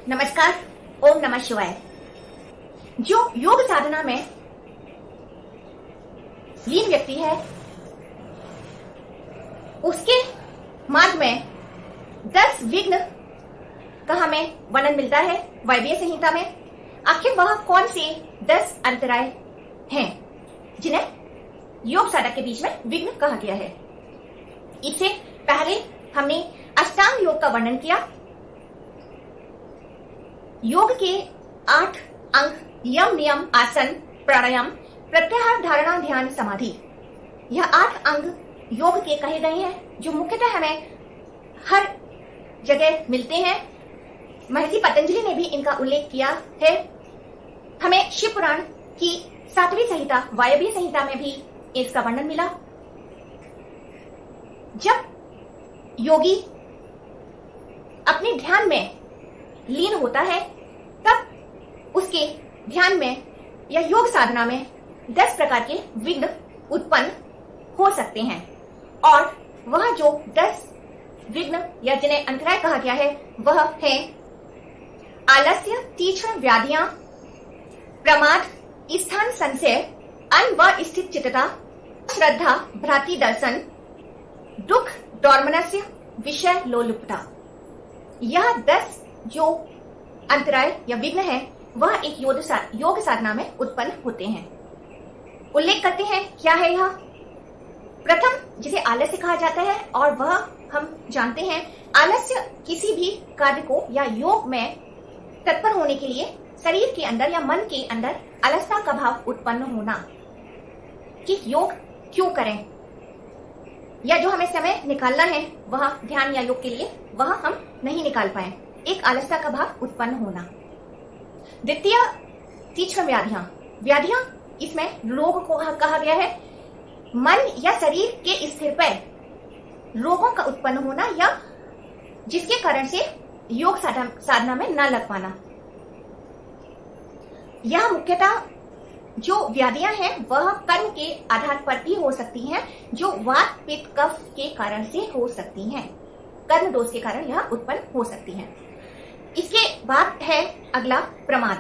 नमस्कार। ओम नमः शिवाय। जो योग साधना में लीन व्यक्ति है उसके मार्ग में 10 विघ्न का हमें वर्णन मिलता है वायवीय संहिता में। आखिर वह कौन से 10 अंतराय हैं जिन्हें योग साधक के बीच में विघ्न कहा गया है। इससे पहले हमने अष्टांग योग का वर्णन किया। योग के 8 अंग यम नियम आसन प्राणायाम प्रत्याहार धारणा ध्यान समाधि, यह 8 अंग योग के कहे गए हैं जो मुख्यतः हमें हर जगह मिलते हैं। महर्षि पतंजलि ने भी इनका उल्लेख किया है। हमें शिव पुराण की 7वीं संहिता वायव्य संहिता में भी इसका वर्णन मिला। जब योगी अपने ध्यान में लीन होता है तब उसके ध्यान में या योग साधना में 10 प्रकार के विघ्न उत्पन्न हो सकते हैं और वह जो 10 विघ्न या जिन्हें अंतराय कहा गया है वह है आलस्य, तीक्ष्ण व्याधियां, प्रमाद, स्थान संशय, अनवस्थित चित्तता, श्रद्धा, भ्रांति दर्शन, दुख, दौर्मनस्य, विषय लोलुपता। यह 10 जो अंतराय या विघ्न है वह एक योग साधना में उत्पन्न होते हैं। उल्लेख करते हैं क्या है यह। प्रथम जिसे आलस्य कहा जाता है और वह हम जानते हैं आलस्य किसी भी कार्य को या योग में तत्पर होने के लिए शरीर के अंदर या मन के अंदर अलसता का भाव उत्पन्न होना कि योग क्यों करें या जो हमें समय निकालना है वह ध्यान या योग के लिए वह हम नहीं निकाल पाए, एक आलसता का भाव उत्पन्न होना। द्वितीय तीक्ष्ण व्याधियां इसमें रोग को कहा गया है। मन या शरीर के स्थिर पर रोगों का उत्पन्न होना या जिसके कारण से योग साधना में न लग पाना। यह मुख्यतः जो व्याधियां हैं वह कर्म के आधार पर भी हो सकती हैं जो वात पित्त कफ के कारण से हो सकती हैं, कर्म दोष के कारण यह उत्पन्न हो सकती हैं। इसके बाद है अगला प्रमाद।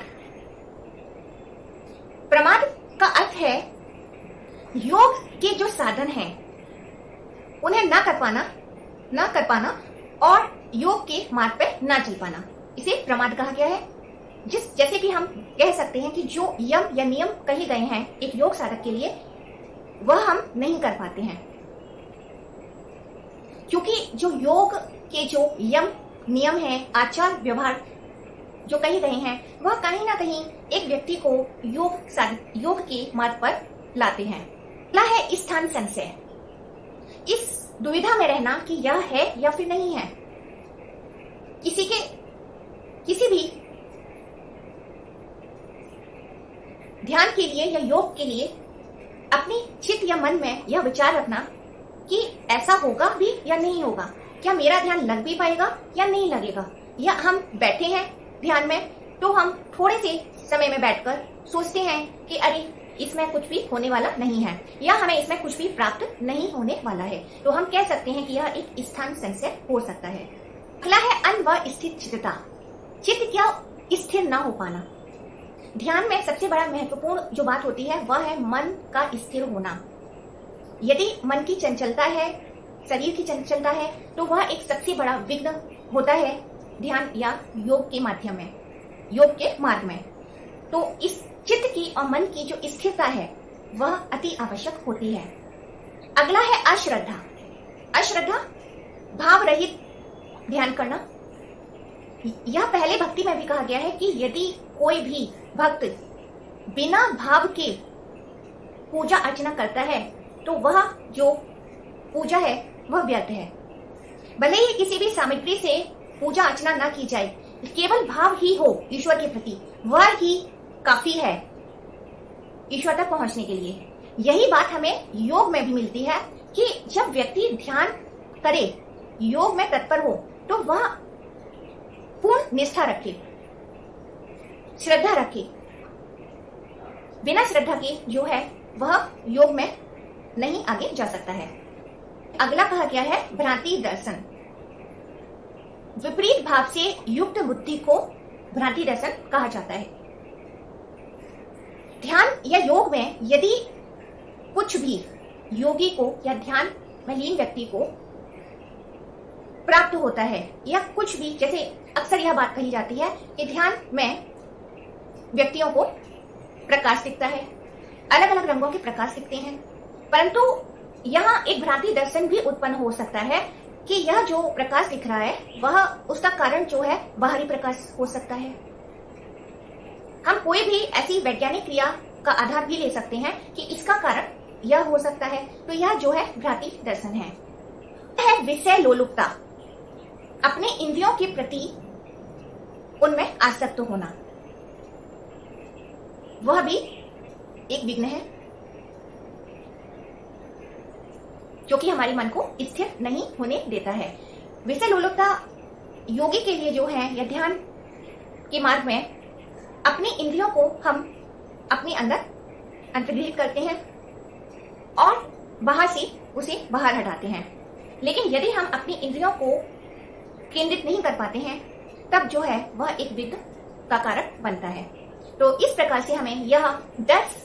प्रमाद का अर्थ है योग के जो साधन हैं उन्हें ना कर पाना और योग के मार्ग पे ना चल पाना, इसे प्रमाद कहा गया है। जैसे कि हम कह सकते हैं कि जो यम या नियम कहे गए हैं एक योग साधक के लिए वह हम नहीं कर पाते हैं, क्योंकि जो योग के जो यम नियम है आचार व्यवहार जो कहे गए हैं वह कहीं ना कहीं एक व्यक्ति को योग के मार्ग पर लाते हैं। अगला है स्थान संशय। इस दुविधा में रहना कि यह है या फिर नहीं है। किसी भी ध्यान के लिए या योग के लिए अपनी चित्त या मन में यह विचार रखना कि ऐसा होगा भी या नहीं होगा, क्या मेरा ध्यान लग भी पाएगा या नहीं लगेगा, या हम बैठे हैं ध्यान में तो हम थोड़े से समय में बैठकर सोचते हैं कि अरे इसमें कुछ भी होने वाला नहीं है या हमें इसमें कुछ भी प्राप्त नहीं होने वाला है, तो हम कह सकते हैं कि यह एक स्थान संशय हो सकता है। अगला है अनवस्थित चित्तता। चित्त क्या स्थिर ना हो पाना। ध्यान में सबसे बड़ा महत्वपूर्ण जो बात होती है वह है मन का स्थिर होना। यदि मन की चंचलता है, शरीर की चंचलता है तो वह एक सबसे बड़ा विघ्न होता है ध्यान या योग के माध्यम में, योग के मार्ग में। तो इस चित्त की और मन की जो स्थिरता है वह अति आवश्यक होती है। अगला है अश्रद्धा भाव रहित ध्यान करना। यह पहले भक्ति में भी कहा गया है कि यदि कोई भी भक्त बिना भाव के पूजा अर्चना करता है तो वह जो पूजा है वह व्यर्थ है। भले ही किसी भी सामग्री से पूजा अर्चना ना की जाए, केवल भाव ही हो ईश्वर के प्रति, वह ही काफी है ईश्वर तक पहुंचने के लिए। यही बात हमें योग में भी मिलती है कि जब व्यक्ति ध्यान करे, योग में तत्पर हो तो वह पूर्ण निष्ठा रखे, श्रद्धा रखे। बिना श्रद्धा के जो है वह योग में नहीं आगे जा सकता है। अगला कहा गया है भ्रांति दर्शन। विपरीत भाव से युक्त बुद्धि को भ्रांति दर्शन कहा जाता है। ध्यान या योग में यदि कुछ भी योगी को या ध्यान में लीन व्यक्ति को प्राप्त होता है, या कुछ भी, जैसे अक्सर यह बात कही जाती है कि ध्यान में व्यक्तियों को प्रकाश दिखता है, अलग अलग रंगों के प्रकाश दिखते हैं, परंतु यहाँ एक भ्रांति दर्शन भी उत्पन्न हो सकता है कि यह जो प्रकाश दिख रहा है वह उसका कारण जो है बाहरी प्रकाश हो सकता है। हम कोई भी ऐसी वैज्ञानिक क्रिया का आधार भी ले सकते हैं कि इसका कारण यह हो सकता है, तो यह जो है भ्रांति दर्शन है। यह विषय लोलुपता, अपने इंद्रियों के प्रति उनमें आसक्त होना, वह भी एक विघ्न है जो कि हमारे मन को स्थिर नहीं होने देता है। विषय लोलुपता योगी के लिए जो है, या ध्यान के मार्ग में अपनी इंद्रियों को हम अपने अंदर अंतर्गृहित करते हैं और बाहर से उसे बाहर हटाते हैं। लेकिन यदि हम अपनी इंद्रियों को केंद्रित नहीं कर पाते हैं, तब जो है वह एक विघ्न का कारक बनता है। तो इस प्रकार से हमें यह 10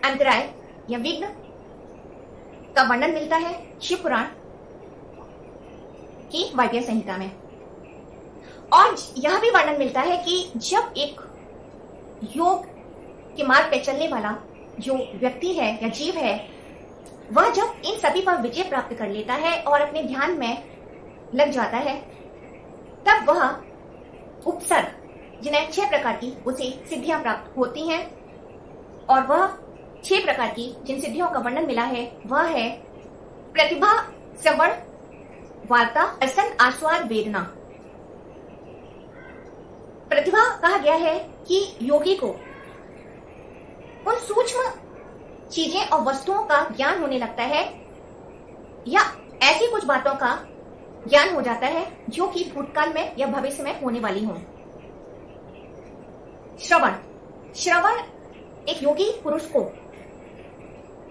अंतराय या विघ्न का वर्णन मिलता है शिव पुराण की वायव्य संहिता में। और यह भी वर्णन मिलता है कि जब एक योग के मार्ग पे चलने वाला जो व्यक्ति है या जीव है, वह जब इन सभी पर विजय प्राप्त कर लेता है और अपने ध्यान में लग जाता है, तब वह उपसर्ग, जिन्हें 6 प्रकार की उसे सिद्धियां प्राप्त होती हैं, और वह 6 प्रकार की जिन सिद्धियों का वर्णन मिला है वह है प्रतिभा, श्रवण, वार्ता, दर्शन, आस्वाद, वेदना। प्रतिभा कहा गया है कि योगी को उन सूक्ष्म चीजें और वस्तुओं का ज्ञान होने लगता है, या ऐसी कुछ बातों का ज्ञान हो जाता है जो कि भूतकाल में या भविष्य में होने वाली हों। श्रवण, श्रवण एक योगी पुरुष को,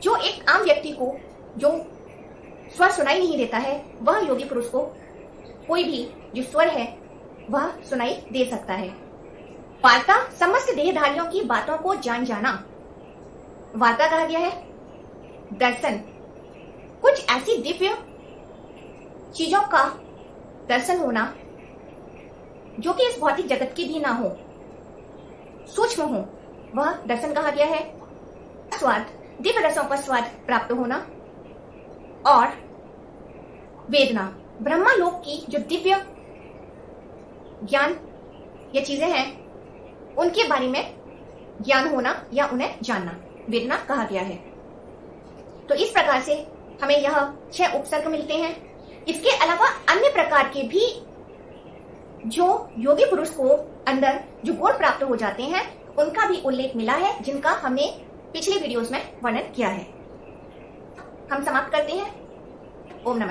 जो एक आम व्यक्ति को जो स्वर सुनाई नहीं देता है, वह योगी पुरुष को कोई भी जो स्वर है वह सुनाई दे सकता है। वार्ता, समस्त देहधारियों की बातों को जान जाना, वार्ता कहा गया है। दर्शन, कुछ ऐसी दिव्य चीजों का दर्शन होना जो कि इस भौतिक जगत की भी ना हो, सूक्ष्म हो, वह दर्शन कहा गया है। स्वाद, दिव्य रसों का स्वाद प्राप्त होना। और वेदना, ब्रह्मा लोक की जो दिव्य ज्ञान या चीजें हैं उनके बारे में ज्ञान होना या उन्हें जानना, वेदना कहा गया है। तो इस प्रकार से हमें यह 6 उपसर्ग मिलते हैं। इसके अलावा अन्य प्रकार के भी जो योगी पुरुष को अंदर जो गुण प्राप्त हो जाते हैं उनका भी उल्लेख मिला है, जिनका हमने पिछले वीडियोस में वर्णन किया है। हम समाप्त करते हैं। ओम नमः।